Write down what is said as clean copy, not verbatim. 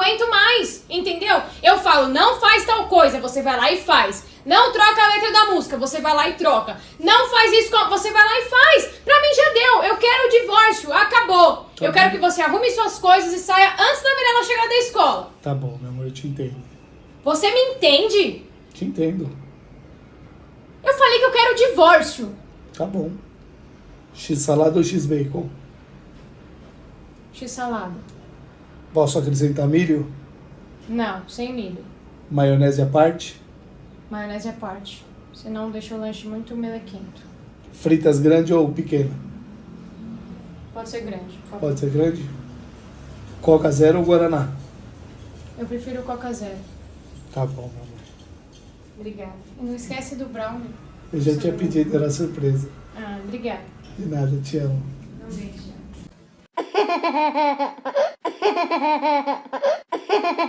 aguento mais, entendeu? Eu falo, não faz tal coisa, você vai lá e faz. Não troca a letra da música, você vai lá e troca. Não faz isso, você vai lá e faz. Pra mim já deu, eu quero o divórcio, acabou. Tá eu quero que você arrume suas coisas e saia antes da Mirella chegar da escola. Tá bom, meu amor, eu te entendo. Você me entende? Te entendo. Eu falei que eu quero o divórcio. Tá bom. X-salada ou X-bacon? X-salada. Posso acrescentar milho? Não, sem milho. Maionese à parte? Maionese à parte. Senão deixa o lanche muito melequento. Fritas grande ou pequena? Pode ser grande, por favor. Pode ser grande? Coca zero ou Guaraná? Eu prefiro Coca Zero. Tá bom, meu amor. Obrigada. E não esquece do brownie. Eu já tinha pedido, era surpresa. Ah, obrigada. De nada, te amo. Um beijo.